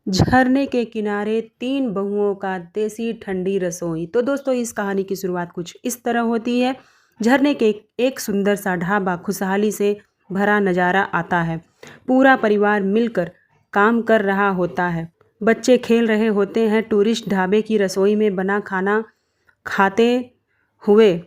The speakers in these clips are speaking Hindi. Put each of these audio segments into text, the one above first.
झरने के किनारे तीन बहुओं का देसी ठंडी रसोई। तो दोस्तों, इस कहानी की शुरुआत कुछ इस तरह होती है। झरने के एक सुंदर सा ढाबा खुशहाली से भरा नज़ारा आता है। पूरा परिवार मिलकर काम कर रहा होता है। बच्चे खेल रहे होते हैं। टूरिस्ट ढाबे की रसोई में बना खाना खाते हुए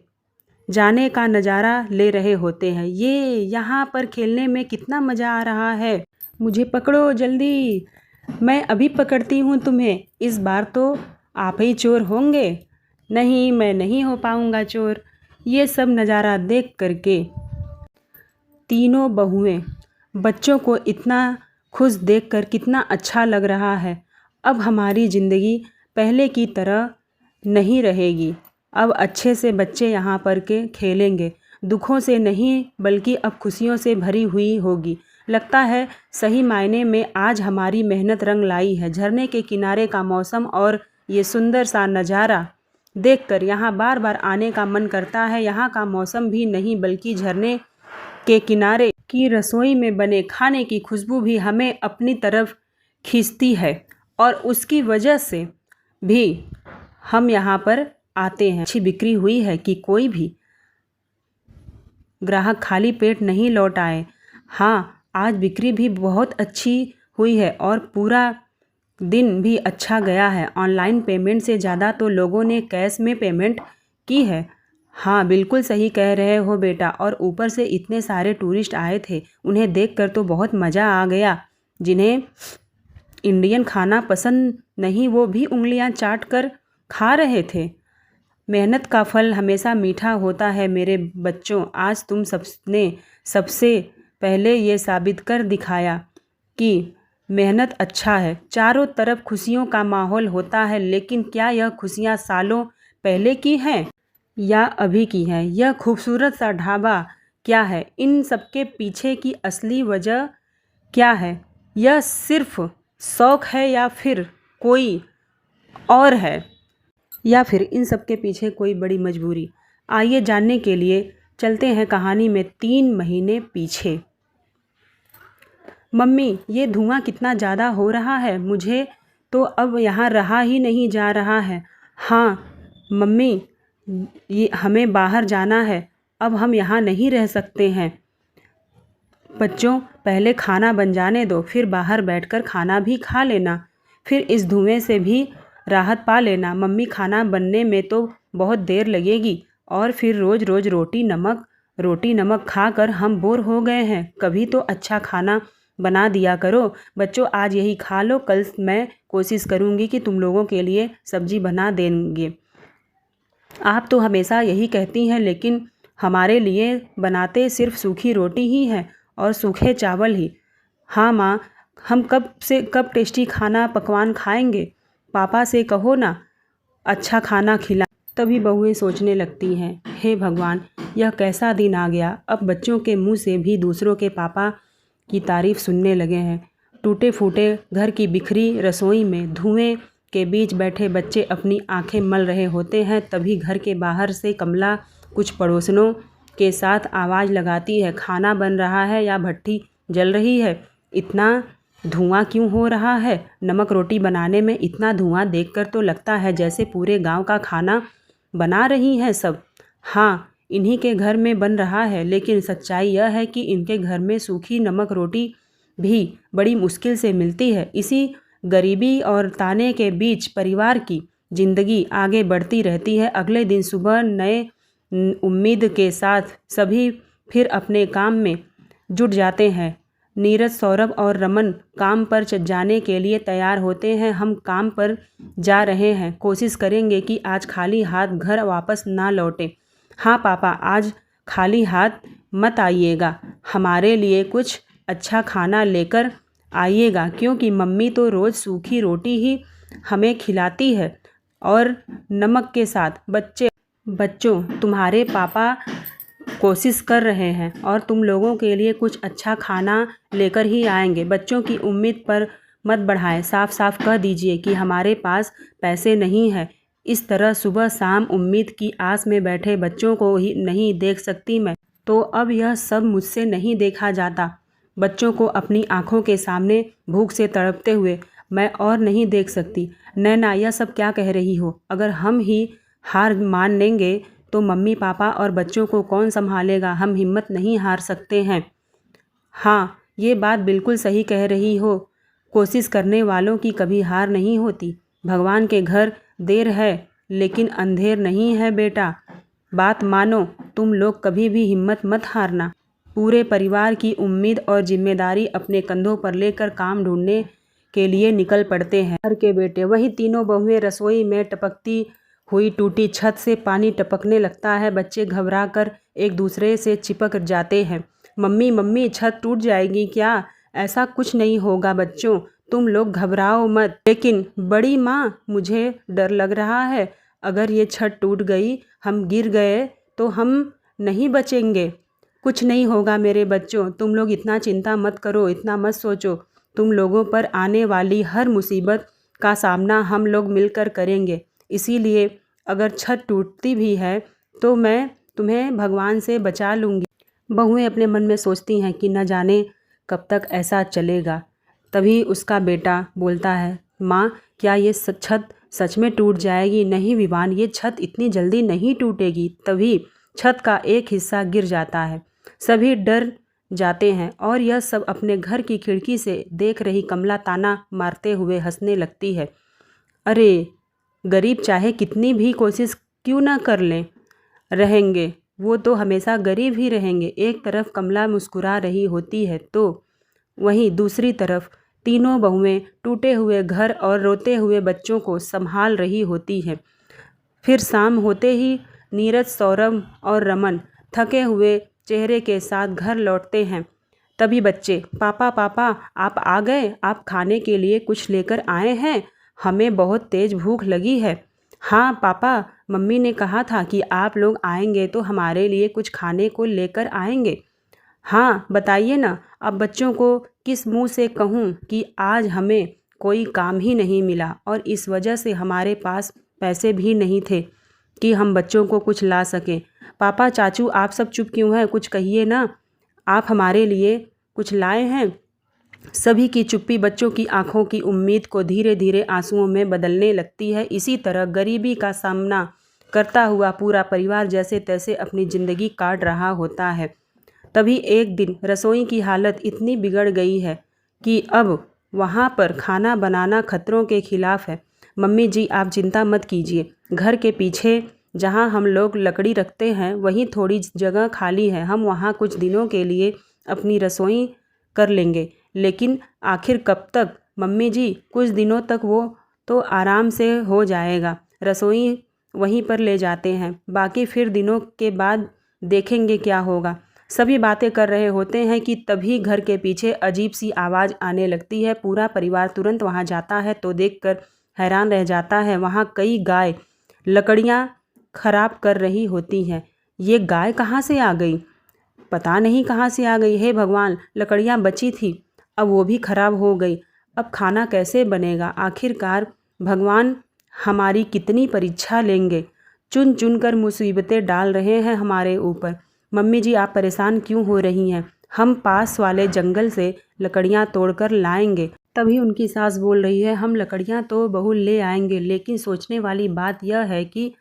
जाने का नज़ारा ले रहे होते हैं। ये यहाँ पर खेलने में कितना मज़ा आ रहा है। मुझे पकड़ो जल्दी, मैं अभी पकड़ती हूँ तुम्हें। इस बार तो आप ही चोर होंगे। नहीं, मैं नहीं हो पाऊँगा चोर। ये सब नज़ारा देख करके तीनों बहुएं बच्चों को इतना खुश देखकर कितना अच्छा लग रहा है। अब हमारी ज़िंदगी पहले की तरह नहीं रहेगी। अब अच्छे से बच्चे यहाँ पर के खेलेंगे। दुखों से नहीं बल्कि अब खुशियों से भरी हुई होगी। लगता है सही मायने में आज हमारी मेहनत रंग लाई है। झरने के किनारे का मौसम और ये सुंदर सा नज़ारा देखकर यहाँ बार बार आने का मन करता है। यहाँ का मौसम भी नहीं बल्कि झरने के किनारे की रसोई में बने खाने की खुशबू भी हमें अपनी तरफ खींचती है और उसकी वजह से भी हम यहाँ पर आते हैं। अच्छी बिक्री हुई है कि कोई भी ग्राहक खाली पेट नहीं लौट आए। हाँ, आज बिक्री भी बहुत अच्छी हुई है और पूरा दिन भी अच्छा गया है। ऑनलाइन पेमेंट से ज़्यादा तो लोगों ने कैश में पेमेंट की है। हाँ, बिल्कुल सही कह रहे हो बेटा। और ऊपर से इतने सारे टूरिस्ट आए थे, उन्हें देखकर तो बहुत मज़ा आ गया। जिन्हें इंडियन खाना पसंद नहीं, वो भी उंगलियां चाट कर खा रहे थे। मेहनत का फल हमेशा मीठा होता है मेरे बच्चों। आज तुम सबने सबसे पहले ये साबित कर दिखाया कि मेहनत अच्छा है। चारों तरफ खुशियों का माहौल होता है, लेकिन क्या यह खुशियाँ सालों पहले की हैं या अभी की हैं? यह खूबसूरत सा ढाबा क्या है? इन सबके पीछे की असली वजह क्या है? यह सिर्फ शौक है या फिर कोई और है, या फिर इन सब के पीछे कोई बड़ी मजबूरी? आइए जानने के लिए चलते हैं कहानी में 3 महीने पीछे। मम्मी, ये धुआं कितना ज़्यादा हो रहा है। मुझे तो अब यहाँ रहा ही नहीं जा रहा है। हाँ मम्मी, ये हमें बाहर जाना है। अब हम यहाँ नहीं रह सकते हैं। बच्चों, पहले खाना बन जाने दो, फिर बाहर बैठकर खाना भी खा लेना। फिर इस धुएं से भी राहत पा लेना। मम्मी, खाना बनने में तो बहुत देर लगेगी और फिर रोज़ रोज़ रोटी नमक खाकर हम बोर हो गए हैं। कभी तो अच्छा खाना बना दिया करो। बच्चों, आज यही खा लो, कल मैं कोशिश करूँगी कि तुम लोगों के लिए सब्जी बना देंगे। आप तो हमेशा यही कहती हैं, लेकिन हमारे लिए बनाते सिर्फ सूखी रोटी ही है और सूखे चावल ही। हाँ माँ, हम कब टेस्टी खाना पकवान खाएंगे? पापा से कहो ना, अच्छा खाना खिला। तभी बहुएं सोचने लगती हैं, हे भगवान, यह कैसा दिन आ गया। अब बच्चों के मुंह से भी दूसरों के पापा की तारीफ सुनने लगे हैं। टूटे फूटे घर की बिखरी रसोई में धुएं के बीच बैठे बच्चे अपनी आंखें मल रहे होते हैं। तभी घर के बाहर से कमला कुछ पड़ोसनों के साथ आवाज़ लगाती है, खाना बन रहा है या भट्टी जल रही है? इतना धुआं क्यों हो रहा है? नमक रोटी बनाने में इतना धुआं देखकर तो लगता है जैसे पूरे गांव का खाना बना रही हैं सब। हाँ, इन्हीं के घर में बन रहा है, लेकिन सच्चाई यह है कि इनके घर में सूखी नमक रोटी भी बड़ी मुश्किल से मिलती है। इसी गरीबी और ताने के बीच परिवार की ज़िंदगी आगे बढ़ती रहती है। अगले दिन सुबह नए उम्मीद के साथ सभी फिर अपने काम में जुट जाते हैं। नीरज, सौरभ और रमन काम पर जाने के लिए तैयार होते हैं। हम काम पर जा रहे हैं। कोशिश करेंगे कि आज खाली हाथ घर वापस ना लौटे। हाँ पापा, आज खाली हाथ मत आइएगा। हमारे लिए कुछ अच्छा खाना लेकर आइएगा, क्योंकि मम्मी तो रोज़ सूखी रोटी ही हमें खिलाती है और नमक के साथ। बच्चों, तुम्हारे पापा कोशिश कर रहे हैं और तुम लोगों के लिए कुछ अच्छा खाना लेकर ही आएंगे। बच्चों की उम्मीद पर मत बढ़ाएं। साफ साफ कह दीजिए कि हमारे पास पैसे नहीं हैं। इस तरह सुबह शाम उम्मीद की आस में बैठे बच्चों को ही नहीं देख सकती मैं, तो अब यह सब मुझसे नहीं देखा जाता। बच्चों को अपनी आंखों के सामने भूख से तड़पते हुए मैं और नहीं देख सकती। नैना, यह सब क्या कह रही हो? अगर हम ही हार मान लेंगे तो मम्मी पापा और बच्चों को कौन संभालेगा? हम हिम्मत नहीं हार सकते हैं। हाँ, ये बात बिल्कुल सही कह रही हो। कोशिश करने वालों की कभी हार नहीं होती। भगवान के घर देर है लेकिन अंधेर नहीं है बेटा। बात मानो, तुम लोग कभी भी हिम्मत मत हारना। पूरे परिवार की उम्मीद और जिम्मेदारी अपने कंधों पर लेकर काम ढूंढने के लिए निकल पड़ते हैं घर के बेटे। वही तीनों बहुएं रसोई में टपकती हुई टूटी छत से पानी टपकने लगता है। बच्चे घबरा कर एक दूसरे से चिपक जाते हैं। मम्मी मम्मी, छत टूट जाएगी क्या? ऐसा कुछ नहीं होगा बच्चों, तुम लोग घबराओ मत। लेकिन बड़ी माँ, मुझे डर लग रहा है। अगर ये छत टूट गई, हम गिर गए तो हम नहीं बचेंगे। कुछ नहीं होगा मेरे बच्चों, तुम लोग इतना चिंता मत करो, इतना मत सोचो। तुम लोगों पर आने वाली हर मुसीबत का सामना हम लोग मिलकर करेंगे। इसीलिए अगर छत टूटती भी है तो मैं तुम्हें भगवान से बचा लूँगी। बहुएं अपने मन में सोचती हैं कि न जाने कब तक ऐसा चलेगा। तभी उसका बेटा बोलता है, माँ, क्या ये छत सच में टूट जाएगी? नहीं विवान, ये छत इतनी जल्दी नहीं टूटेगी। तभी छत का एक हिस्सा गिर जाता है। सभी डर जाते हैं और यह सब अपने घर की खिड़की से देख रही कमला ताना मारते हुए हंसने लगती है। अरे, गरीब चाहे कितनी भी कोशिश क्यों ना कर लें, रहेंगे वो तो हमेशा गरीब ही रहेंगे। एक तरफ कमला मुस्कुरा रही होती है तो वहीं दूसरी तरफ तीनों बहुएं टूटे हुए घर और रोते हुए बच्चों को संभाल रही होती हैं। फिर शाम होते ही नीरज, सौरभ और रमन थके हुए चेहरे के साथ घर लौटते हैं। तभी बच्चे, पापा पापा, आप आ गए? आप खाने के लिए कुछ लेकर आए हैं? हमें बहुत तेज भूख लगी है। हाँ पापा, मम्मी ने कहा था कि आप लोग आएंगे तो हमारे लिए कुछ खाने को लेकर आएंगे। हाँ बताइए ना, अब बच्चों को किस मुंह से कहूँ कि आज हमें कोई काम ही नहीं मिला और इस वजह से हमारे पास पैसे भी नहीं थे कि हम बच्चों को कुछ ला सकें। पापा, चाचू, आप सब चुप क्यों हैं? कुछ कहिए ना, आप हमारे लिए कुछ लाए हैं? सभी की चुप्पी बच्चों की आंखों की उम्मीद को धीरे धीरे आंसुओं में बदलने लगती है। इसी तरह गरीबी का सामना करता हुआ पूरा परिवार जैसे तैसे अपनी ज़िंदगी काट रहा होता है। तभी एक दिन रसोई की हालत इतनी बिगड़ गई है कि अब वहाँ पर खाना बनाना खतरों के खिलाफ है। मम्मी जी, आप चिंता मत कीजिए, घर के पीछे जहाँ हम लोग लकड़ी रखते हैं वहीं थोड़ी जगह खाली है। हम वहाँ कुछ दिनों के लिए अपनी रसोई कर लेंगे। लेकिन आखिर कब तक मम्मी जी? कुछ दिनों तक वो तो आराम से हो जाएगा। रसोई वहीं पर ले जाते हैं, बाकी फिर दिनों के बाद देखेंगे क्या होगा। सभी बातें कर रहे होते हैं कि तभी घर के पीछे अजीब सी आवाज़ आने लगती है। पूरा परिवार तुरंत वहां जाता है तो देखकर हैरान रह जाता है। वहां कई गाय लकड़ियां खराब कर रही होती हैं। ये गाय कहाँ से आ गई? पता नहीं कहाँ से आ गई। हे भगवान, लकड़ियाँ बची थी, अब वो भी खराब हो गई। अब खाना कैसे बनेगा? आखिरकार भगवान हमारी कितनी परीक्षा लेंगे। चुन चुन कर मुसीबतें डाल रहे हैं हमारे ऊपर। मम्मी जी, आप परेशान क्यों हो रही हैं? हम पास वाले जंगल से लकड़ियाँ तोड़कर लाएंगे। तभी उनकी सास बोल रही है, हम लकड़ियाँ तो बहु ले आएंगे, लेकिन सोचने वाली बात यह है कि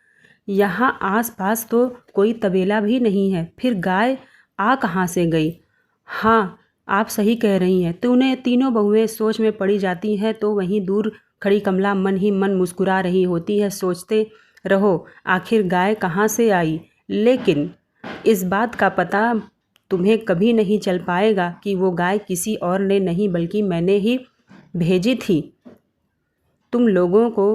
यहाँ आस-पास तो कोई तबेला भी नहीं है। फिर गाय आ कहाँ से गई? हाँ, आप सही कह रही हैं। तो उन्हें तीनों बहुएं सोच में पड़ी जाती हैं तो वहीं दूर खड़ी कमला मन ही मन मुस्कुरा रही होती है। सोचते रहो आखिर गाय कहाँ से आई, लेकिन इस बात का पता तुम्हें कभी नहीं चल पाएगा कि वो गाय किसी और ने नहीं बल्कि मैंने ही भेजी थी। तुम लोगों को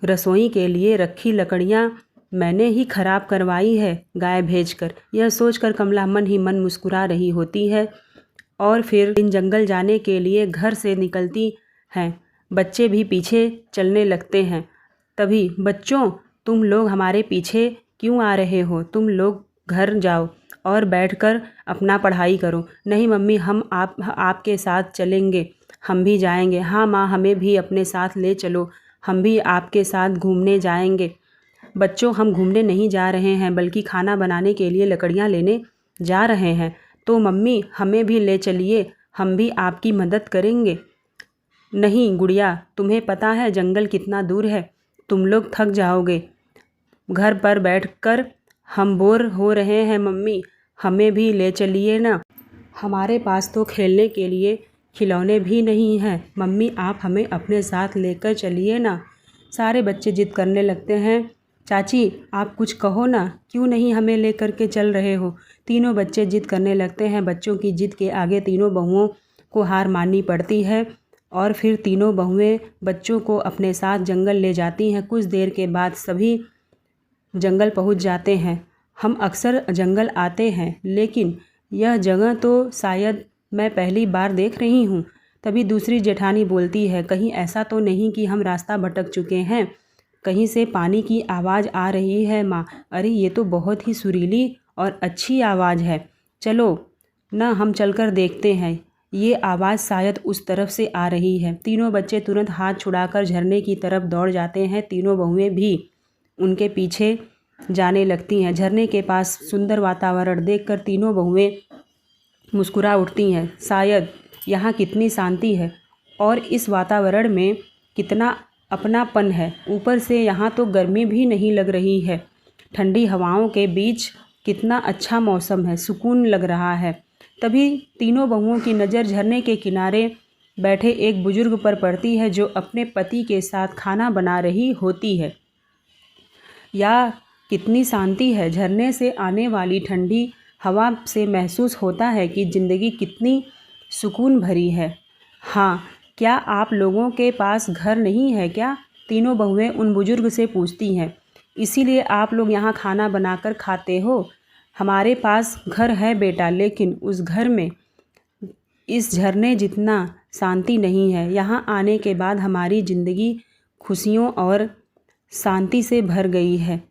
रसोई के लिए रखी लकड़ियाँ मैंने ही खराब करवाई है गाय भेजकर। यह सोचकर कमला मन ही मन मुस्कुरा रही होती है और फिर इन जंगल जाने के लिए घर से निकलती हैं। बच्चे भी पीछे चलने लगते हैं। तभी, बच्चों, तुम लोग हमारे पीछे क्यों आ रहे हो? तुम लोग घर जाओ और बैठकर अपना पढ़ाई करो। नहीं मम्मी, हम आपके साथ चलेंगे, हम भी जाएंगे। हाँ माँ, हमें भी अपने साथ ले चलो, हम भी आपके साथ घूमने जाएंगे। बच्चों, हम घूमने नहीं जा रहे हैं बल्कि खाना बनाने के लिए लकड़ियाँ लेने जा रहे हैं। तो मम्मी, हमें भी ले चलिए, हम भी आपकी मदद करेंगे। नहीं गुड़िया, तुम्हें पता है जंगल कितना दूर है? तुम लोग थक जाओगे। घर पर बैठकर हम बोर हो रहे हैं मम्मी, हमें भी ले चलिए ना। हमारे पास तो खेलने के लिए खिलौने भी नहीं हैं। मम्मी आप हमें अपने साथ लेकर चलिए ना। सारे बच्चे जिद करने लगते हैं। चाची आप कुछ कहो ना, क्यों नहीं हमें लेकर के चल रहे हो? तीनों बच्चे जिद करने लगते हैं। बच्चों की जिद के आगे तीनों बहुओं को हार माननी पड़ती है और फिर तीनों बहुएं बच्चों को अपने साथ जंगल ले जाती हैं। कुछ देर के बाद सभी जंगल पहुंच जाते हैं। हम अक्सर जंगल आते हैं, लेकिन यह जगह तो शायद मैं पहली बार देख रही हूँ। तभी दूसरी जेठानी बोलती है, कहीं ऐसा तो नहीं कि हम रास्ता भटक चुके हैं? कहीं से पानी की आवाज़ आ रही है माँ। अरे ये तो बहुत ही सुरीली और अच्छी आवाज़ है। चलो ना हम चलकर देखते हैं, ये आवाज़ शायद उस तरफ से आ रही है। तीनों बच्चे तुरंत हाथ छुड़ाकर झरने की तरफ दौड़ जाते हैं। तीनों बहुएं भी उनके पीछे जाने लगती हैं। झरने के पास सुंदर वातावरण देखकर तीनों बहुएं मुस्कुरा उठती हैं। शायद यहाँ कितनी शांति है और इस वातावरण में कितना अपनापन है। ऊपर से यहाँ तो गर्मी भी नहीं लग रही है। ठंडी हवाओं के बीच कितना अच्छा मौसम है, सुकून लग रहा है। तभी तीनों बहुओं की नज़र झरने के किनारे बैठे एक बुजुर्ग पर पड़ती है, जो अपने पति के साथ खाना बना रही होती है। या कितनी शांति है। झरने से आने वाली ठंडी हवा से महसूस होता है कि ज़िंदगी कितनी सुकून भरी है। हाँ, क्या आप लोगों के पास घर नहीं है क्या? तीनों बहुएं उन बुजुर्ग से पूछती हैं। इसीलिए आप लोग यहाँ खाना बनाकर खाते हो? हमारे पास घर है बेटा, लेकिन उस घर में इस झरने जितना शांति नहीं है। यहाँ आने के बाद हमारी ज़िंदगी खुशियों और शांति से भर गई है।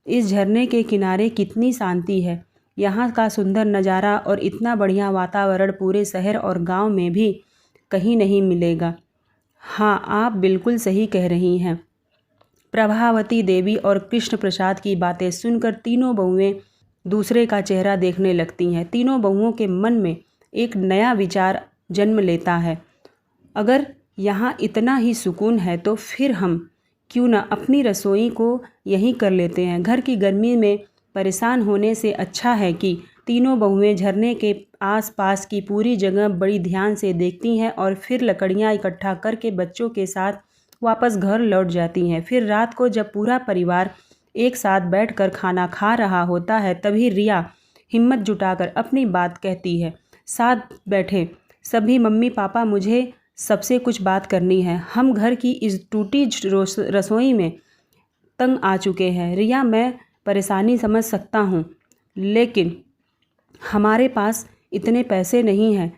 इस झरने के किनारे कितनी शांति है। यहाँ का सुंदर नज़ारा और इतना बढ़िया वातावरण पूरे शहर और गांव में भी कहीं नहीं मिलेगा। हाँ, आप बिल्कुल सही कह रही हैं। प्रभावती देवी और कृष्ण प्रसाद की बातें सुनकर तीनों बहुएं दूसरे का चेहरा देखने लगती हैं। तीनों बहुओं के मन में एक नया विचार जन्म लेता है। अगर यहाँ इतना ही सुकून है तो फिर हम क्यों ना अपनी रसोई को यहीं कर लेते हैं। घर की गर्मी में परेशान होने से अच्छा है कि तीनों बहुएं झरने के आसपास की पूरी जगह बड़ी ध्यान से देखती हैं और फिर लकड़ियाँ इकट्ठा करके बच्चों के साथ वापस घर लौट जाती हैं। फिर रात को जब पूरा परिवार एक साथ बैठकर खाना खा रहा होता है, तभी रिया हिम्मत जुटाकर अपनी बात कहती है। साथ बैठे सभी, मम्मी पापा मुझे सबसे कुछ बात करनी है। हम घर की इस टूटी रसोई में तंग आ चुके हैं। रिया मैं परेशानी समझ सकता हूँ, लेकिन हमारे पास इतने पैसे नहीं हैं।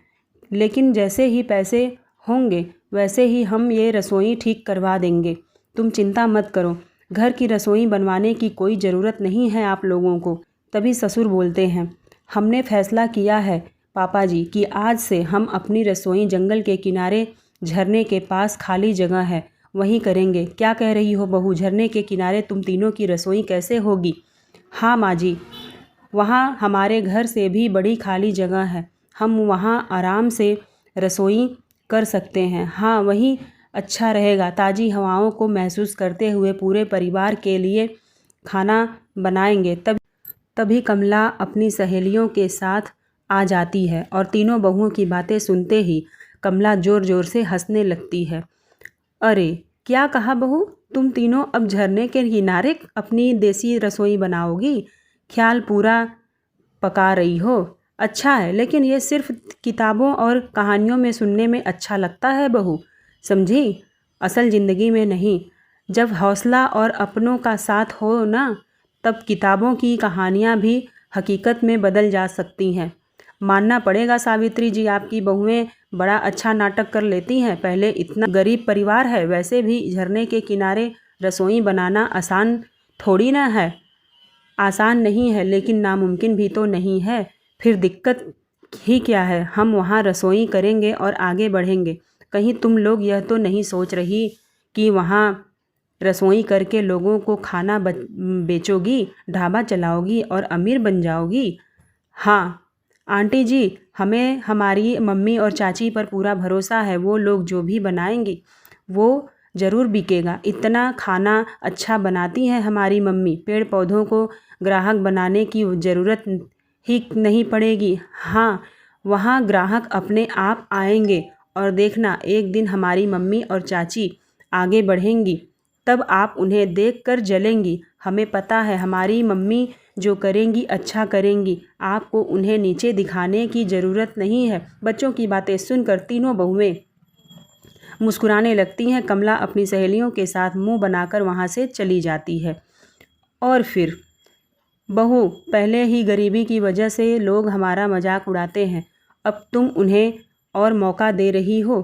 लेकिन जैसे ही पैसे होंगे वैसे ही हम ये रसोई ठीक करवा देंगे। तुम चिंता मत करो, घर की रसोई बनवाने की कोई ज़रूरत नहीं है आप लोगों को। तभी ससुर बोलते हैं, हमने फैसला किया है पापा जी कि आज से हम अपनी रसोई जंगल के किनारे झरने के पास खाली जगह है वहीं करेंगे। क्या कह रही हो बहू, झरने के किनारे तुम तीनों की रसोई कैसे होगी? हाँ माँ जी, वहाँ हमारे घर से भी बड़ी खाली जगह है, हम वहाँ आराम से रसोई कर सकते हैं। हाँ वही अच्छा रहेगा। ताज़ी हवाओं को महसूस करते हुए पूरे परिवार के लिए खाना बनाएंगे। तभी कमला अपनी सहेलियों के साथ आ जाती है और तीनों बहुओं की बातें सुनते ही कमला ज़ोर ज़ोर से हंसने लगती है। अरे क्या कहा बहू, तुम तीनों अब झरने के किनारे अपनी देसी रसोई बनाओगी? ख्याल पूरा पका रही हो। अच्छा है, लेकिन ये सिर्फ किताबों और कहानियों में सुनने में अच्छा लगता है बहू, समझी? असल ज़िंदगी में नहीं। जब हौसला और अपनों का साथ हो ना, तब किताबों की कहानियाँ भी हकीकत में बदल जा सकती हैं। मानना पड़ेगा सावित्री जी, आपकी बहुएं बड़ा अच्छा नाटक कर लेती हैं। पहले इतना गरीब परिवार है, वैसे भी झरने के किनारे रसोई बनाना आसान थोड़ी ना है। आसान नहीं है, लेकिन नामुमकिन भी तो नहीं है। फिर दिक्कत ही क्या है, हम वहाँ रसोई करेंगे और आगे बढ़ेंगे। कहीं तुम लोग यह तो नहीं सोच रही कि वहाँ रसोई करके लोगों को खाना बेचोगी, ढाबा चलाओगी और अमीर बन जाओगी? हाँ, आंटी जी, हमें हमारी मम्मी और चाची पर पूरा भरोसा है। वो लोग जो भी बनाएंगी वो ज़रूर बिकेगा। इतना खाना अच्छा बनाती हैं हमारी मम्मी, पेड़ पौधों को ग्राहक बनाने की ज़रूरत ही नहीं पड़ेगी। हाँ, वहाँ ग्राहक अपने आप आएंगे और देखना, एक दिन हमारी मम्मी और चाची आगे बढ़ेंगी, तब आप उन्हें देखकर जलेंगी। हमें पता है हमारी मम्मी जो करेंगी अच्छा करेंगी, आपको उन्हें नीचे दिखाने की ज़रूरत नहीं है। बच्चों की बातें सुनकर तीनों बहुएं मुस्कुराने लगती हैं। कमला अपनी सहेलियों के साथ मुंह बनाकर वहाँ से चली जाती है। और फिर, बहू, पहले ही गरीबी की वजह से लोग हमारा मजाक उड़ाते हैं, अब तुम उन्हें और मौका दे रही हो।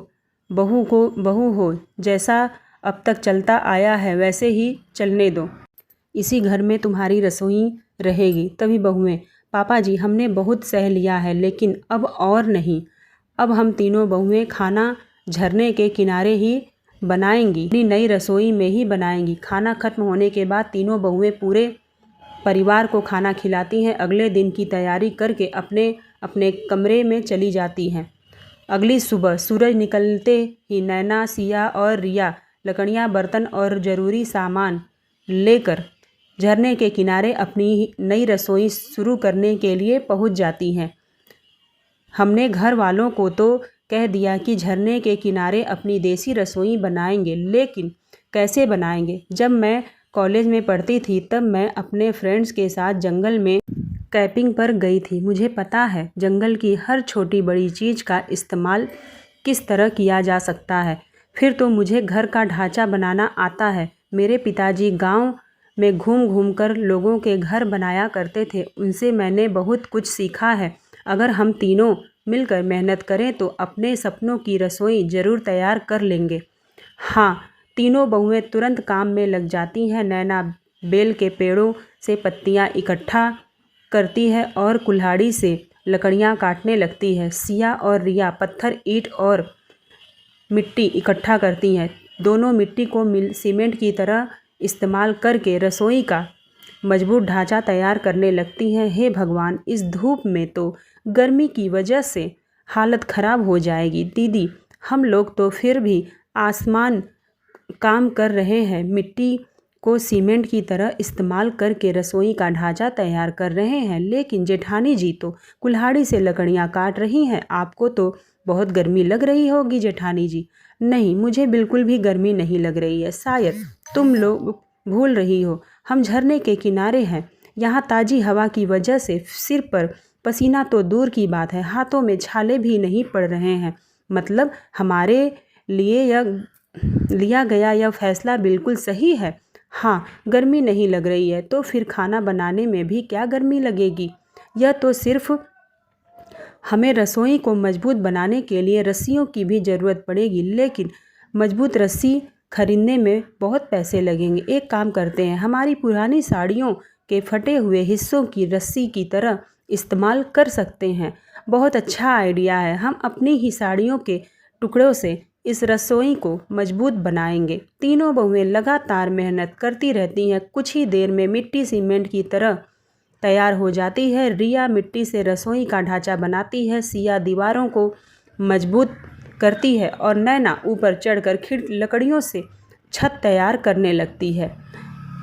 बहू हो, जैसा अब तक चलता आया है वैसे ही चलने दो। इसी घर में तुम्हारी रसोई रहेगी। तभी बहुएं, पापा जी, हमने बहुत सह लिया है, लेकिन अब और नहीं। अब हम तीनों बहुएं खाना झरने के किनारे ही बनाएंगी, अपनी नई रसोई में ही बनाएंगी। खाना खत्म होने के बाद तीनों बहुएं पूरे परिवार को खाना खिलाती हैं। अगले दिन की तैयारी करके अपने अपने कमरे में चली जाती हैं। अगली सुबह सूरज निकलते ही नैना, सिया और रिया लकड़ियाँ, बर्तन और ज़रूरी सामान लेकर झरने के किनारे अपनी नई रसोई शुरू करने के लिए पहुंच जाती हैं। हमने घर वालों को तो कह दिया कि झरने के किनारे अपनी देसी रसोई बनाएंगे, लेकिन कैसे बनाएंगे? जब मैं कॉलेज में पढ़ती थी तब मैं अपने फ्रेंड्स के साथ जंगल में कैंपिंग पर गई थी। मुझे पता है जंगल की हर छोटी बड़ी चीज़ का इस्तेमाल किस तरह किया जा सकता है। फिर तो मुझे घर का ढांचा बनाना आता है। मेरे पिताजी गांव में घूम घूम कर लोगों के घर बनाया करते थे, उनसे मैंने बहुत कुछ सीखा है। अगर हम तीनों मिलकर मेहनत करें तो अपने सपनों की रसोई ज़रूर तैयार कर लेंगे। हाँ, तीनों बहुएं तुरंत काम में लग जाती हैं। नैना बेल के पेड़ों से पत्तियां इकट्ठा करती है और कुल्हाड़ी से लकड़ियां काटने लगती है। सिया और रिया पत्थर, ईंट और मिट्टी इकट्ठा करती हैं। दोनों मिट्टी को सीमेंट की तरह इस्तेमाल करके रसोई का मजबूत ढांचा तैयार करने लगती हैं। हे भगवान, इस धूप में तो गर्मी की वजह से हालत ख़राब हो जाएगी। दीदी, हम लोग तो फिर भी आसमान काम कर रहे हैं, मिट्टी को सीमेंट की तरह इस्तेमाल करके रसोई का ढांचा तैयार कर रहे हैं, लेकिन जेठानी जी तो कुल्हाड़ी से लकड़ियाँ काट रही हैं। आपको तो बहुत गर्मी लग रही होगी जेठानी जी। नहीं, मुझे बिल्कुल भी गर्मी नहीं लग रही है। शायद तुम लोग भूल रही हो, हम झरने के किनारे हैं। यहाँ ताज़ी हवा की वजह से सिर पर पसीना तो दूर की बात है, हाथों में छाले भी नहीं पड़ रहे हैं। मतलब हमारे लिए लिया गया यह फैसला बिल्कुल सही है। हाँ, गर्मी नहीं लग रही है तो फिर खाना बनाने में भी क्या गर्मी लगेगी? यह तो सिर्फ हमें रसोई को मजबूत बनाने के लिए रस्सियों की भी ज़रूरत पड़ेगी, लेकिन मजबूत रस्सी खरीदने में बहुत पैसे लगेंगे। एक काम करते हैं, हमारी पुरानी साड़ियों के फटे हुए हिस्सों की रस्सी की तरह इस्तेमाल कर सकते हैं। बहुत अच्छा आइडिया है। हम अपनी ही साड़ियों के टुकड़ों से इस रसोई को मजबूत बनाएंगे। तीनों बहुएं लगातार मेहनत करती रहती हैं। कुछ ही देर में मिट्टी सीमेंट की तरह तैयार हो जाती है। रिया मिट्टी से रसोई का ढांचा बनाती है, सिया दीवारों को मजबूत करती है और नैना ऊपर चढ़कर लकड़ियों से छत तैयार करने लगती है।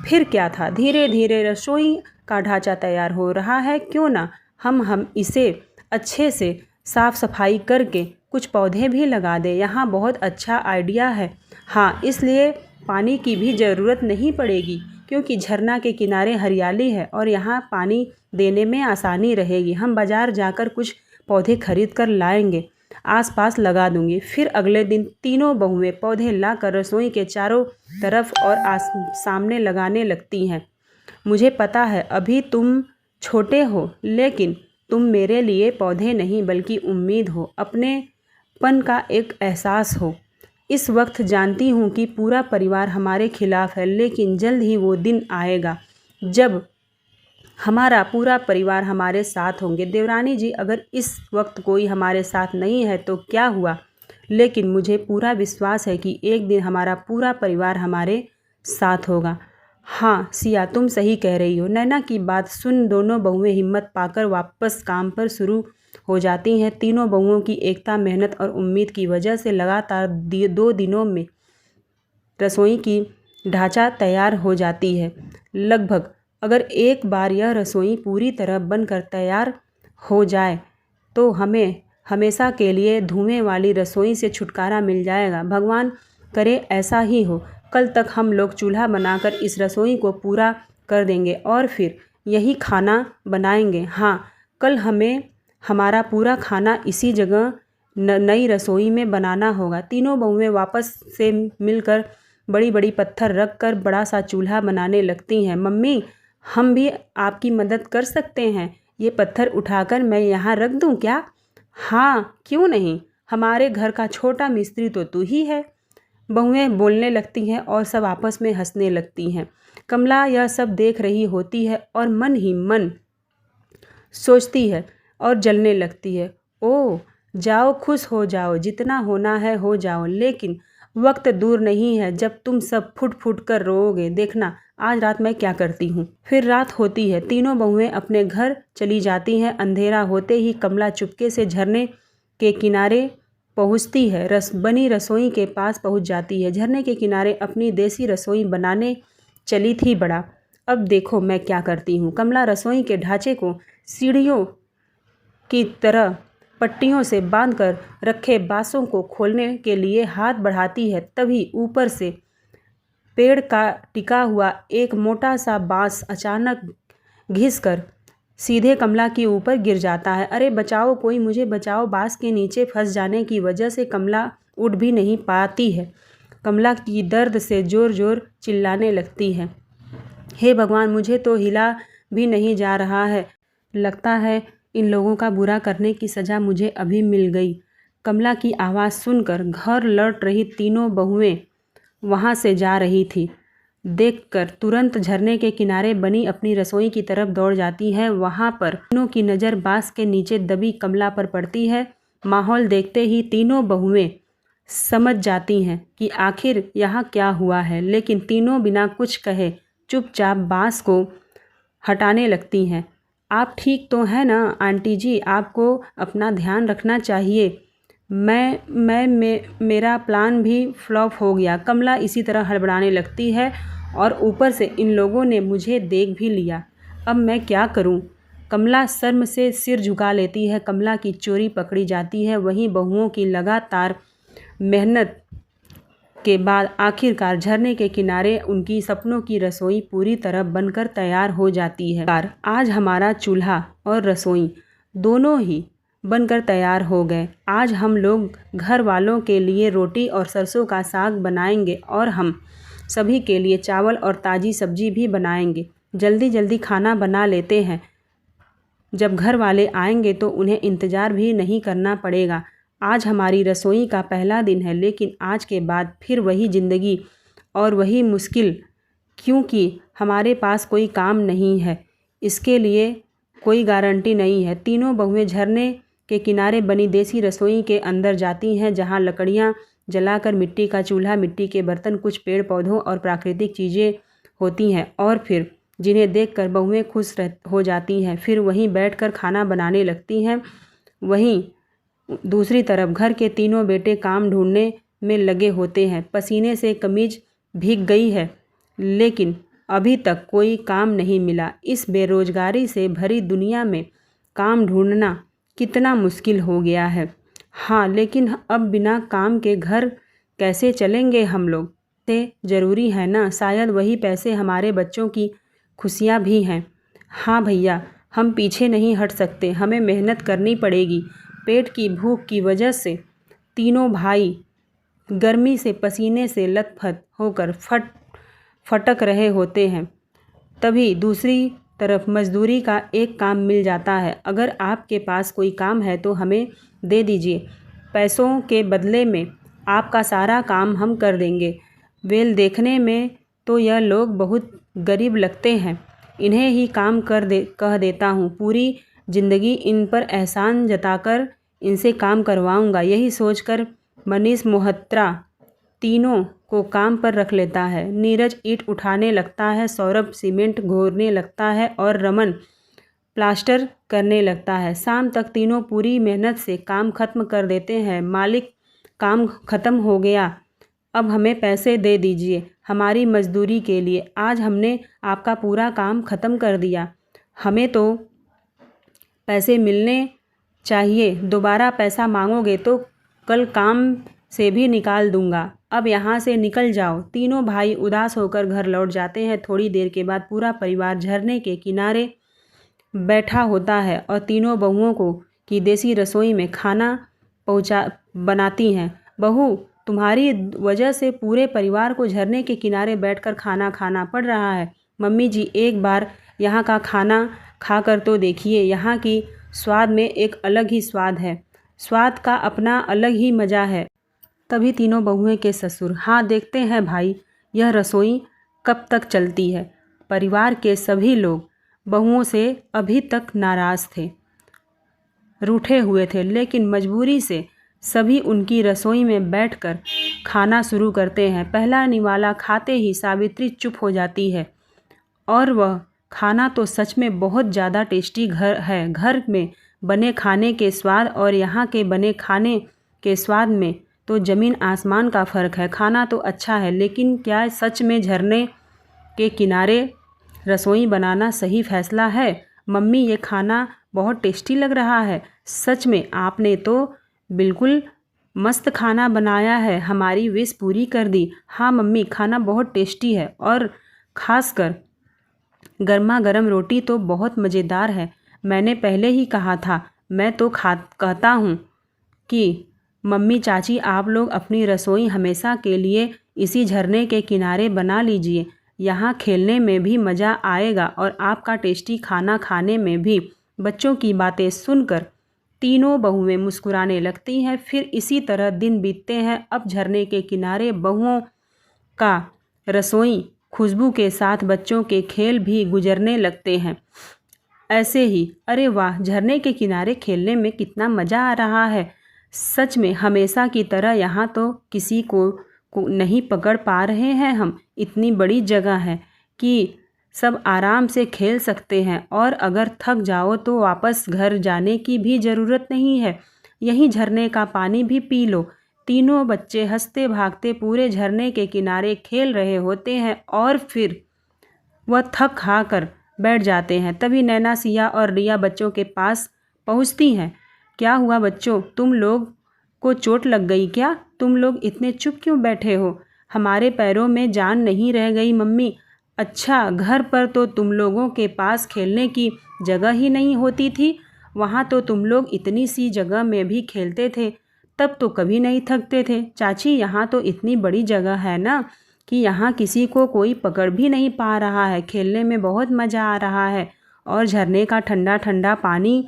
फिर क्या था, धीरे धीरे रसोई का ढांचा तैयार हो रहा है। क्यों ना हम इसे अच्छे से साफ सफाई करके कुछ पौधे भी लगा दें। यहाँ बहुत अच्छा आइडिया है। हाँ, इसलिए पानी की भी ज़रूरत नहीं पड़ेगी, क्योंकि झरना के किनारे हरियाली है और यहाँ पानी देने में आसानी रहेगी। हम बाज़ार जाकर कुछ पौधे खरीद कर लाएंगे, आसपास लगा दूंगी। फिर अगले दिन तीनों बहुएं पौधे लाकर रसोई के चारों तरफ और सामने लगाने लगती हैं। मुझे पता है अभी तुम छोटे हो, लेकिन तुम मेरे लिए पौधे नहीं बल्कि उम्मीद हो, अपनेपन का एक एहसास हो। इस वक्त जानती हूँ कि पूरा परिवार हमारे खिलाफ है, लेकिन जल्द ही वो दिन आएगा जब हमारा पूरा परिवार हमारे साथ होंगे। देवरानी जी, अगर इस वक्त कोई हमारे साथ नहीं है तो क्या हुआ, लेकिन मुझे पूरा विश्वास है कि एक दिन हमारा पूरा परिवार हमारे साथ होगा। हाँ सिया, तुम सही कह रही हो। नैना की बात सुन दोनों बहुएं हिम्मत पाकर वापस काम पर शुरू हो जाती हैं। तीनों बहुओं की एकता, मेहनत और उम्मीद की वजह से लगातार 2 दिनों में रसोई की ढांचा तैयार हो जाती है। लगभग अगर एक बार यह रसोई पूरी तरह बनकर तैयार हो जाए तो हमें हमेशा के लिए धुएं वाली रसोई से छुटकारा मिल जाएगा। भगवान करे ऐसा ही हो। कल तक हम लोग चूल्हा बनाकर इस रसोई को पूरा कर देंगे और फिर यही खाना बनाएंगे। हाँ, कल हमें हमारा पूरा खाना इसी जगह नई रसोई में बनाना होगा। तीनों बहुएं वापस से मिलकर बड़ी बड़ी पत्थर रख कर बड़ा सा चूल्हा बनाने लगती हैं। मम्मी, हम भी आपकी मदद कर सकते हैं। ये पत्थर उठाकर मैं यहाँ रख दूँ क्या? हाँ, क्यों नहीं, हमारे घर का छोटा मिस्त्री तो तू ही है। बहुएं बोलने लगती हैं और सब आपस में हंसने लगती हैं। कमला यह सब देख रही होती है और मन ही मन सोचती है और जलने लगती है। ओह, जाओ, खुश हो जाओ, जितना होना है हो जाओ, लेकिन वक्त दूर नहीं है जब तुम सब फुट फुट कर रोओगे। देखना आज रात मैं क्या करती हूँ। फिर रात होती है। तीनों बहुएं अपने घर चली जाती हैं। अंधेरा होते ही कमला चुपके से झरने के किनारे पहुँचती है। बनी रसोई के पास पहुँच जाती है। झरने के किनारे अपनी देसी रसोई बनाने चली थी बड़ा। अब देखो मैं क्या करती हूँ। कमला रसोई के ढांचे को सीढ़ियों की तरह पट्टियों से बांधकर रखे बांसों को खोलने के लिए हाथ बढ़ाती है। तभी ऊपर से पेड़ का टिका हुआ एक मोटा सा बांस अचानक घिसकर सीधे कमला के ऊपर गिर जाता है। अरे बचाओ, कोई मुझे बचाओ। बांस के नीचे फंस जाने की वजह से कमला उठ भी नहीं पाती है। कमला की दर्द से जोर जोर चिल्लाने लगती है। हे भगवान, मुझे तो हिला भी नहीं जा रहा है। लगता है इन लोगों का बुरा करने की सज़ा मुझे अभी मिल गई। कमला की आवाज़ सुनकर घर लौट रही तीनों बहुएं वहाँ से जा रही थी। देखकर तुरंत झरने के किनारे बनी अपनी रसोई की तरफ दौड़ जाती है। वहाँ पर तीनों की नज़र बांस के नीचे दबी कमला पर पड़ती है। माहौल देखते ही तीनों बहुएं समझ जाती हैं कि आखिर यहाँ क्या हुआ है, लेकिन तीनों बिना कुछ कहे चुपचाप बांस को हटाने लगती हैं। आप ठीक तो हैं ना आंटी जी? आपको अपना ध्यान रखना चाहिए। मेरा प्लान भी फ्लॉप हो गया। कमला इसी तरह हड़बड़ाने लगती है और ऊपर से इन लोगों ने मुझे देख भी लिया। अब मैं क्या करूं? कमला शर्म से सिर झुका लेती है। कमला की चोरी पकड़ी जाती है। वहीं बहुओं की लगातार मेहनत के बाद आखिरकार झरने के किनारे उनकी सपनों की रसोई पूरी तरह बनकर तैयार हो जाती है। आज हमारा चूल्हा और रसोई दोनों ही बनकर तैयार हो गए। आज हम लोग घर वालों के लिए रोटी और सरसों का साग बनाएंगे और हम सभी के लिए चावल और ताज़ी सब्जी भी बनाएंगे। जल्दी जल्दी खाना बना लेते हैं। जब घर वाले आएंगे तो उन्हें इंतज़ार भी नहीं करना पड़ेगा। आज हमारी रसोई का पहला दिन है, लेकिन आज के बाद फिर वही ज़िंदगी और वही मुश्किल, क्योंकि हमारे पास कोई काम नहीं है। इसके लिए कोई गारंटी नहीं है। तीनों बहुएं झरने के किनारे बनी देसी रसोई के अंदर जाती हैं, जहां लकड़ियां जलाकर मिट्टी का चूल्हा, मिट्टी के बर्तन, कुछ पेड़ पौधों और प्राकृतिक चीज़ें होती हैं और फिर जिन्हें देखकर बहुएं खुश हो जाती हैं। फिर वहीं बैठकर खाना बनाने लगती हैं। वहीं दूसरी तरफ घर के तीनों बेटे काम ढूंढने में लगे होते हैं। पसीने से कमीज भीग गई है, लेकिन अभी तक कोई काम नहीं मिला। इस बेरोजगारी से भरी दुनिया में काम ढूंढना कितना मुश्किल हो गया है। हाँ, लेकिन अब बिना काम के घर कैसे चलेंगे हम लोग? से ज़रूरी है ना, शायद वही पैसे हमारे बच्चों की खुशियाँ भी हैं। हाँ भैया, हम पीछे नहीं हट सकते, हमें मेहनत करनी पड़ेगी। पेट की भूख की वजह से तीनों भाई गर्मी से पसीने से लथपथ होकर फटक रहे होते हैं। तभी दूसरी तरफ मजदूरी का एक काम मिल जाता है। अगर आपके पास कोई काम है तो हमें दे दीजिए। पैसों के बदले में आपका सारा काम हम कर देंगे। वेल, देखने में तो यह लोग बहुत गरीब लगते हैं। इन्हें ही काम कह देता हूँ। पूरी ज़िंदगी इन पर एहसान जताकर इनसे काम करवाऊँगा। यही सोचकर मनीष मोहत्रा तीनों को काम पर रख लेता है। नीरज ईंट उठाने लगता है, सौरभ सीमेंट घोरने लगता है और रमन प्लास्टर करने लगता है। शाम तक तीनों पूरी मेहनत से काम खत्म कर देते हैं। मालिक, काम खत्म हो गया, अब हमें पैसे दे दीजिए हमारी मजदूरी के लिए। आज हमने आपका पूरा काम खत्म कर दिया, हमें तो पैसे मिलने चाहिए। दोबारा पैसा मांगोगे तो कल काम से भी निकाल दूंगा। अब यहाँ से निकल जाओ। तीनों भाई उदास होकर घर लौट जाते हैं। थोड़ी देर के बाद पूरा परिवार झरने के किनारे बैठा होता है और तीनों बहुओं को की देसी रसोई में खाना बनाती हैं। बहू, तुम्हारी वजह से पूरे परिवार को झरने के किनारे बैठकर खाना खाना पड़ रहा है। मम्मी जी, एक बार यहाँ का खाना खाकर तो देखिए। यहाँ की स्वाद में एक अलग ही स्वाद है। स्वाद का अपना अलग ही मज़ा है। तभी तीनों बहुएं के ससुर, हाँ देखते हैं भाई, यह रसोई कब तक चलती है। परिवार के सभी लोग बहुओं से अभी तक नाराज़ थे, रूठे हुए थे, लेकिन मजबूरी से सभी उनकी रसोई में बैठकर खाना शुरू करते हैं। पहला निवाला खाते ही सावित्री चुप हो जाती है। और वह खाना तो सच में बहुत ज़्यादा टेस्टी घर में बने खाने के स्वाद और यहाँ के बने खाने के स्वाद में तो ज़मीन आसमान का फ़र्क है। खाना तो अच्छा है, लेकिन क्या सच में झरने के किनारे रसोई बनाना सही फैसला है? मम्मी, ये खाना बहुत टेस्टी लग रहा है। सच में आपने तो बिल्कुल मस्त खाना बनाया है, हमारी विश पूरी कर दी। हाँ मम्मी, खाना बहुत टेस्टी है और ख़ासकर गर्मा गर्म रोटी तो बहुत मज़ेदार है। मैंने पहले ही कहा था, मैं तो कहता हूँ कि मम्मी चाची, आप लोग अपनी रसोई हमेशा के लिए इसी झरने के किनारे बना लीजिए। यहाँ खेलने में भी मज़ा आएगा और आपका टेस्टी खाना खाने में भी। बच्चों की बातें सुनकर तीनों बहुएं मुस्कुराने लगती हैं। फिर इसी तरह दिन बीतते हैं। अब झरने के किनारे बहुओं का रसोई खुशबू के साथ बच्चों के खेल भी गुजरने लगते हैं। ऐसे ही, अरे वाह, झरने के किनारे खेलने में कितना मज़ा आ रहा है। सच में हमेशा की तरह यहाँ तो किसी को नहीं पकड़ पा रहे हैं हम। इतनी बड़ी जगह है कि सब आराम से खेल सकते हैं और अगर थक जाओ तो वापस घर जाने की भी ज़रूरत नहीं है। यहीं झरने का पानी भी पी लो। तीनों बच्चे हंसते भागते पूरे झरने के किनारे खेल रहे होते हैं और फिर वह थक खा कर बैठ जाते हैं। तभी नैना, सिया और रिया बच्चों के पास पहुंचती हैं। क्या हुआ बच्चों, तुम लोग को चोट लग गई क्या? तुम लोग इतने चुप क्यों बैठे हो? हमारे पैरों में जान नहीं रह गई मम्मी। अच्छा, घर पर तो तुम लोगों के पास खेलने की जगह ही नहीं होती थी। वहाँ तो तुम लोग इतनी सी जगह में भी खेलते थे, तब तो कभी नहीं थकते थे। चाची, यहाँ तो इतनी बड़ी जगह है ना कि यहाँ किसी को कोई पकड़ भी नहीं पा रहा है। खेलने में बहुत मज़ा आ रहा है और झरने का ठंडा ठंडा पानी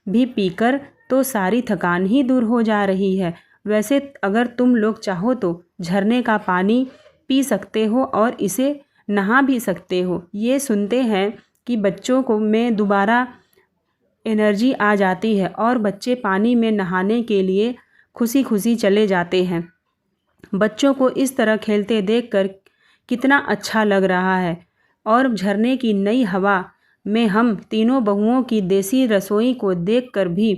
भी पीकर तो सारी थकान ही दूर हो जा रही है। वैसे अगर तुम लोग चाहो तो झरने का पानी पी सकते हो और इसे नहा भी सकते हो। ये सुनते हैं कि बच्चों को में दोबारा एनर्जी आ जाती है और बच्चे पानी में नहाने के लिए खुशी खुशी चले जाते हैं। बच्चों को इस तरह खेलते देखकर कितना अच्छा लग रहा है और झरने की नई हवा में हम तीनों बहुओं की देसी रसोई को देखकर भी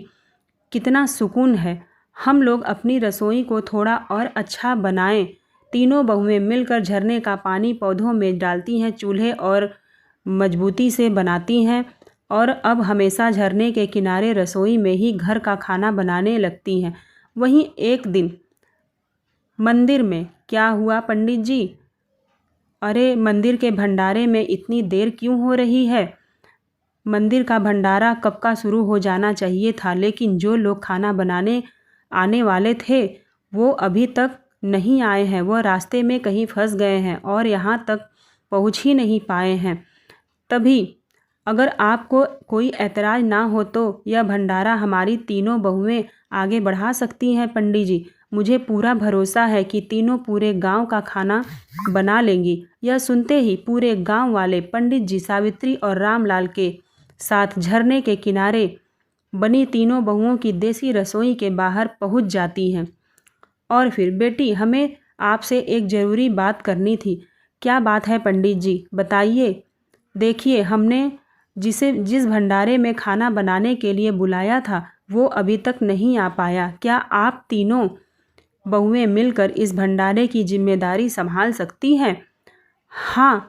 कितना सुकून है। हम लोग अपनी रसोई को थोड़ा और अच्छा बनाएं। तीनों बहुएं मिलकर झरने का पानी पौधों में डालती हैं, चूल्हे और मजबूती से बनाती हैं और अब हमेशा झरने के किनारे रसोई में ही घर का खाना बनाने लगती हैं। वहीं एक दिन मंदिर में क्या हुआ पंडित जी? अरे, मंदिर के भंडारे में इतनी देर क्यों हो रही है? मंदिर का भंडारा कब का शुरू हो जाना चाहिए था, लेकिन जो लोग खाना बनाने आने वाले थे वो अभी तक नहीं आए हैं। वो रास्ते में कहीं फंस गए हैं और यहाँ तक पहुँच ही नहीं पाए हैं। तभी अगर आपको कोई ऐतराज़ ना हो तो यह भंडारा हमारी तीनों बहुएं आगे बढ़ा सकती हैं पंडित जी। मुझे पूरा भरोसा है कि तीनों पूरे गांव का खाना बना लेंगी। यह सुनते ही पूरे गांव वाले पंडित जी, सावित्री और रामलाल के साथ झरने के किनारे बनी तीनों बहुओं की देसी रसोई के बाहर पहुंच जाती हैं। और फिर, बेटी, हमें आपसे एक ज़रूरी बात करनी थी। क्या बात है पंडित जी, बताइए। देखिए, हमने जिस भंडारे में खाना बनाने के लिए बुलाया था वो अभी तक नहीं आ पाया। क्या आप तीनों बहुएं मिलकर इस भंडारे की जिम्मेदारी संभाल सकती हैं? हाँ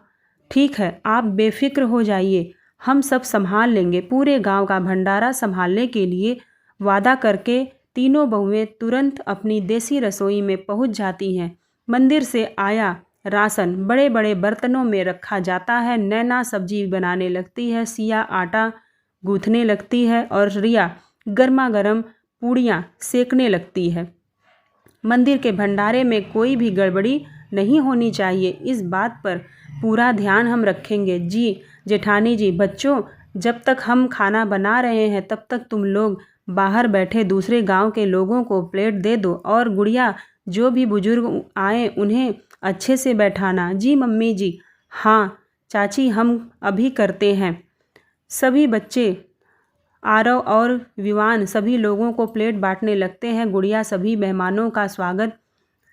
ठीक है, आप बेफिक्र हो जाइए, हम सब संभाल लेंगे। पूरे गांव का भंडारा संभालने के लिए वादा करके तीनों बहुएं तुरंत अपनी देसी रसोई में पहुंच जाती हैं। मंदिर से आया राशन बड़े बड़े बर्तनों में रखा जाता है। नैना सब्जी बनाने लगती है, सिया आटा गूंथने लगती है और रिया गर्मा गर्म पूड़ियाँ सेकने लगती है। मंदिर के भंडारे में कोई भी गड़बड़ी नहीं होनी चाहिए, इस बात पर पूरा ध्यान हम रखेंगे। जी जेठानी जी, बच्चों जब तक हम खाना बना रहे हैं तब तक तुम लोग बाहर बैठे दूसरे गांव के लोगों को प्लेट दे दो, और गुड़िया जो भी बुजुर्ग आए उन्हें अच्छे से बैठाना। जी मम्मी जी। हाँ चाची, हम अभी करते हैं। सभी बच्चे आरव और विवान सभी लोगों को प्लेट बांटने लगते हैं। गुड़िया सभी मेहमानों का स्वागत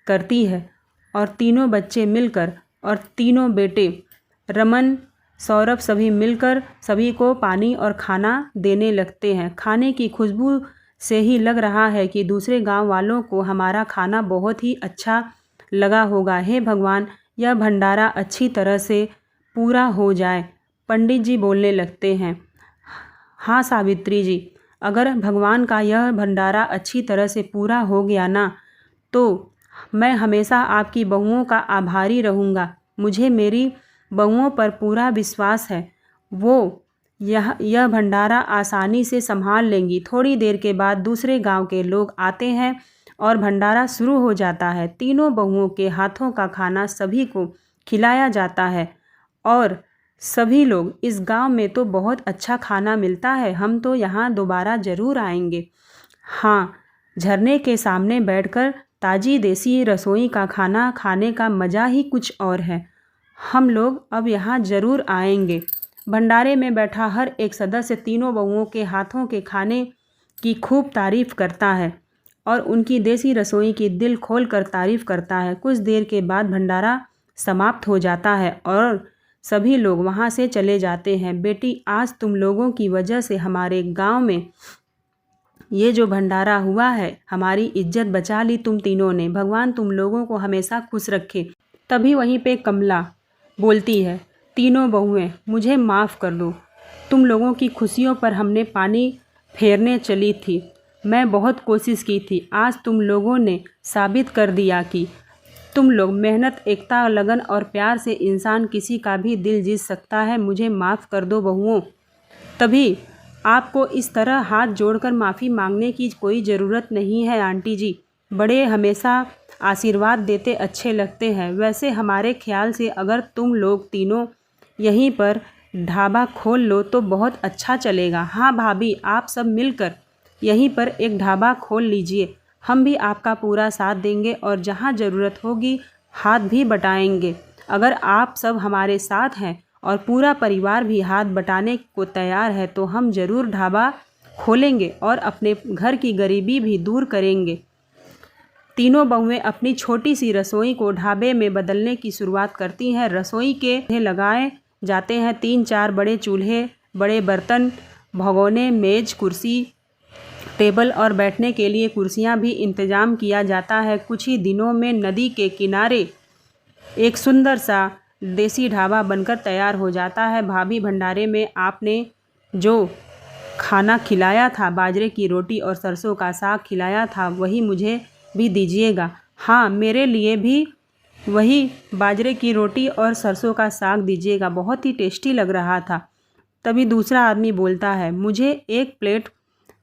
करती है और तीनों बच्चे मिलकर और तीनों बेटे रमन सौरभ सभी मिलकर सभी को पानी और खाना देने लगते हैं। खाने की खुशबू से ही लग रहा है कि दूसरे गांव वालों को हमारा खाना बहुत ही अच्छा लगा होगा। हे भगवान, यह भंडारा अच्छी तरह से पूरा हो जाए। पंडित जी बोलने लगते हैं। हाँ सावित्री जी, अगर भगवान का यह भंडारा अच्छी तरह से पूरा हो गया ना, तो मैं हमेशा आपकी बहुओं का आभारी रहूँगा। मुझे मेरी बहुओं पर पूरा विश्वास है, वो यह भंडारा आसानी से संभाल लेंगी। थोड़ी देर के बाद दूसरे गांव के लोग आते हैं और भंडारा शुरू हो जाता है। तीनों बहुओं के हाथों का खाना सभी को खिलाया जाता है और सभी लोग, इस गांव में तो बहुत अच्छा खाना मिलता है, हम तो यहाँ दोबारा ज़रूर आएंगे। हाँ, झरने के सामने बैठकर ताज़ी देसी रसोई का खाना खाने का मज़ा ही कुछ और है। हम लोग अब यहाँ ज़रूर आएंगे। भंडारे में बैठा हर एक सदस्य तीनों बहुओं के हाथों के खाने की खूब तारीफ़ करता है और उनकी देसी रसोई की दिल खोल कर तारीफ़ करता है। कुछ देर के बाद भंडारा समाप्त हो जाता है और सभी लोग वहाँ से चले जाते हैं। बेटी, आज तुम लोगों की वजह से हमारे गांव में ये जो भंडारा हुआ है, हमारी इज्जत बचा ली तुम तीनों ने। भगवान तुम लोगों को हमेशा खुश रखे। तभी वहीं पे कमला बोलती है, तीनों बहुएं मुझे माफ़ कर दो। तुम लोगों की खुशियों पर हमने पानी फेरने चली थी। मैं बहुत कोशिश की थी। आज तुम लोगों ने साबित कर दिया कि तुम लोग मेहनत, एकता, लगन और प्यार से इंसान किसी का भी दिल जीत सकता है। मुझे माफ़ कर दो बहुओं। तभी आपको इस तरह हाथ जोड़कर माफ़ी मांगने की कोई ज़रूरत नहीं है आंटी जी। बड़े हमेशा आशीर्वाद देते अच्छे लगते हैं। वैसे हमारे ख्याल से अगर तुम लोग तीनों यहीं पर ढाबा खोल लो तो बहुत अच्छा चलेगा। हाँ भाभी, आप सब मिलकर यहीं पर एक ढाबा खोल लीजिए। हम भी आपका पूरा साथ देंगे और जहाँ ज़रूरत होगी हाथ भी बटाएंगे। अगर आप सब हमारे साथ हैं और पूरा परिवार भी हाथ बटाने को तैयार है तो हम ज़रूर ढाबा खोलेंगे और अपने घर की गरीबी भी दूर करेंगे। तीनों बहुएं अपनी छोटी सी रसोई को ढाबे में बदलने की शुरुआत करती हैं। रसोई के लगाए जाते हैं 3-4 बड़े चूल्हे, बड़े बर्तन, भगोने, मेज़, कुर्सी, टेबल और बैठने के लिए कुर्सियां भी इंतजाम किया जाता है। कुछ ही दिनों में नदी के किनारे एक सुंदर सा देसी ढाबा बनकर तैयार हो जाता है। भाभी, भंडारे में आपने जो खाना खिलाया था, बाजरे की रोटी और सरसों का साग खिलाया था, वही मुझे भी दीजिएगा। हाँ, मेरे लिए भी वही बाजरे की रोटी और सरसों का साग दीजिएगा, बहुत ही टेस्टी लग रहा था। तभी दूसरा आदमी बोलता है, मुझे 1 प्लेट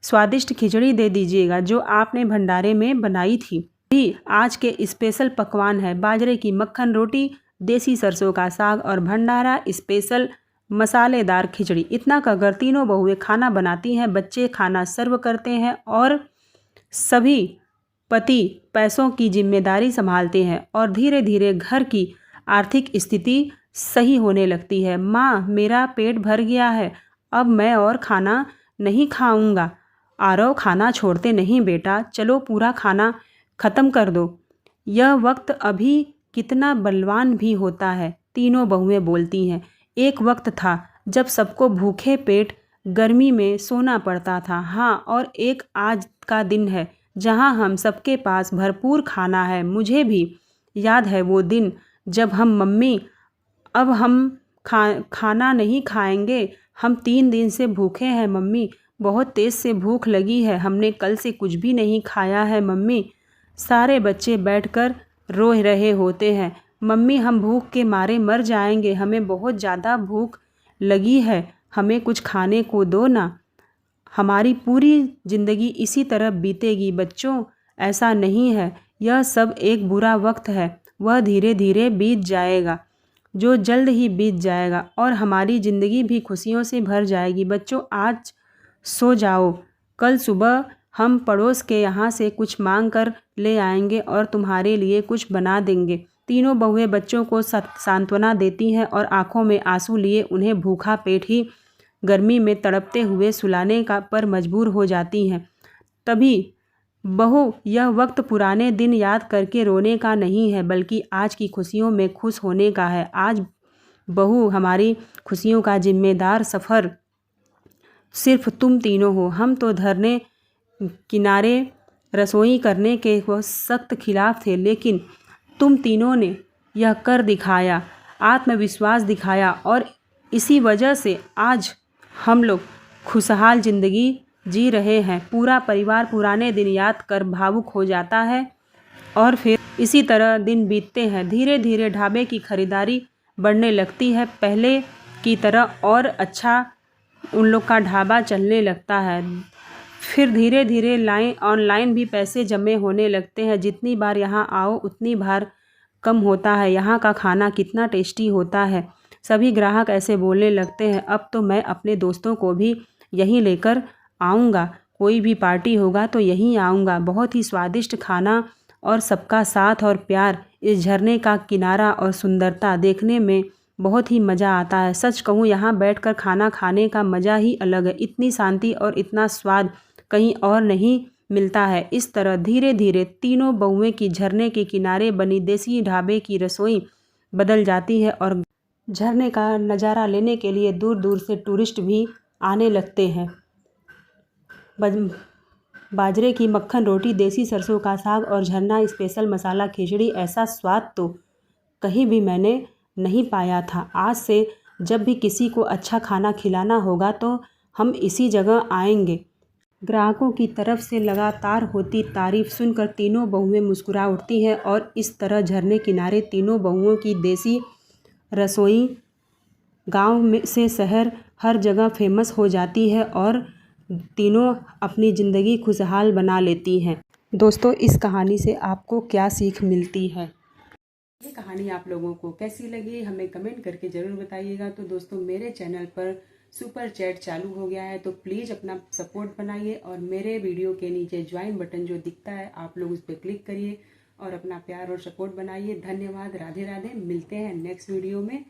स्वादिष्ट खिचड़ी दे दीजिएगा जो आपने भंडारे में बनाई थी। भी आज के स्पेशल पकवान है, बाजरे की मक्खन रोटी, देसी सरसों का साग और भंडारा स्पेशल मसालेदार खिचड़ी। इतना कहकर तीनों बहुएं खाना बनाती हैं, बच्चे खाना सर्व करते हैं और सभी पति पैसों की जिम्मेदारी संभालते हैं और धीरे धीरे घर की आर्थिक स्थिति सही होने लगती है। माँ, मेरा पेट भर गया है, अब मैं और खाना नहीं खाऊंगा। आरव, खाना छोड़ते नहीं बेटा, चलो पूरा खाना ख़त्म कर दो। यह वक्त अभी कितना बलवान भी होता है, तीनों बहुएं बोलती हैं। एक वक्त था जब सबको भूखे पेट गर्मी में सोना पड़ता था। हाँ, और एक आज का दिन है जहाँ हम सबके पास भरपूर खाना है। मुझे भी याद है वो दिन जब हम मम्मी, अब हम खाना नहीं खाएंगे, हम 3 दिन से भूखे हैं मम्मी, बहुत तेज़ से भूख लगी है, हमने कल से कुछ भी नहीं खाया है मम्मी। सारे बच्चे बैठकर रो रहे होते हैं, मम्मी हम भूख के मारे मर जाएंगे, हमें बहुत ज़्यादा भूख लगी है, हमें कुछ खाने को दो ना। हमारी पूरी ज़िंदगी इसी तरह बीतेगी बच्चों, ऐसा नहीं है, यह सब एक बुरा वक्त है, वह धीरे धीरे बीत जाएगा, जो जल्द ही बीत जाएगा और हमारी ज़िंदगी भी खुशियों से भर जाएगी। बच्चों आज सो जाओ, कल सुबह हम पड़ोस के यहाँ से कुछ मांग कर ले आएंगे और तुम्हारे लिए कुछ बना देंगे। तीनों बहुएं बच्चों को सांत्वना देती हैं और आंखों में आंसू लिए उन्हें भूखा पेट ही गर्मी में तड़पते हुए सुलाने का पर मजबूर हो जाती हैं। तभी बहू, यह वक्त पुराने दिन याद करके रोने का नहीं है, बल्कि आज की खुशियों में खुश होने का है। आज बहू, हमारी खुशियों का जिम्मेदार सफ़र सिर्फ तुम तीनों हो। हम तो धरने किनारे रसोई करने के वो सख्त खिलाफ थे, लेकिन तुम तीनों ने यह कर दिखाया, आत्मविश्वास दिखाया और इसी वजह से आज हम लोग खुशहाल ज़िंदगी जी रहे हैं। पूरा परिवार पुराने दिन याद कर भावुक हो जाता है और फिर इसी तरह दिन बीतते हैं। धीरे धीरे ढाबे की खरीदारी बढ़ने लगती है, पहले की तरह और अच्छा उन लोग का ढाबा चलने लगता है। फिर धीरे धीरे ऑनलाइन भी पैसे जमे होने लगते हैं। जितनी बार यहाँ आओ उतनी बार कम होता है, यहाँ का खाना कितना टेस्टी होता है। सभी ग्राहक ऐसे बोलने लगते हैं, अब तो मैं अपने दोस्तों को भी यहीं लेकर आऊँगा, कोई भी पार्टी होगा तो यहीं आऊँगा। बहुत ही स्वादिष्ट खाना और सबका साथ और प्यार, इस झरने का किनारा और सुंदरता देखने में बहुत ही मज़ा आता है। सच कहूँ, यहाँ बैठकर खाना खाने का मज़ा ही अलग है, इतनी शांति और इतना स्वाद कहीं और नहीं मिलता है। इस तरह धीरे धीरे तीनों बहुएं की झरने के किनारे बनी देसी ढाबे की रसोई बदल जाती है और झरने का नज़ारा लेने के लिए दूर दूर से टूरिस्ट भी आने लगते हैं। बाजरे की मक्खन रोटी, देसी सरसों का साग और झरना स्पेशल मसाला खिचड़ी, ऐसा स्वाद तो कहीं भी मैंने नहीं पाया था। आज से जब भी किसी को अच्छा खाना खिलाना होगा तो हम इसी जगह आएंगे। ग्राहकों की तरफ से लगातार होती तारीफ सुनकर तीनों बहुएं मुस्कुरा उठती हैं और इस तरह झरने किनारे तीनों बहुओं की देसी रसोई गांव में से शहर हर जगह फेमस हो जाती है और तीनों अपनी ज़िंदगी खुशहाल बना लेती हैं। दोस्तों, इस कहानी से आपको क्या सीख मिलती है? ये कहानी आप लोगों को कैसी लगी हमें कमेंट करके ज़रूर बताइएगा। तो दोस्तों, मेरे चैनल पर सुपर चैट चालू हो गया है, तो प्लीज़ अपना सपोर्ट बनाइए और मेरे वीडियो के नीचे ज्वाइन बटन जो दिखता है आप लोग उस पर क्लिक करिए और अपना प्यार और सपोर्ट बनाइए। धन्यवाद। राधे राधे। मिलते हैं नेक्स्ट वीडियो में।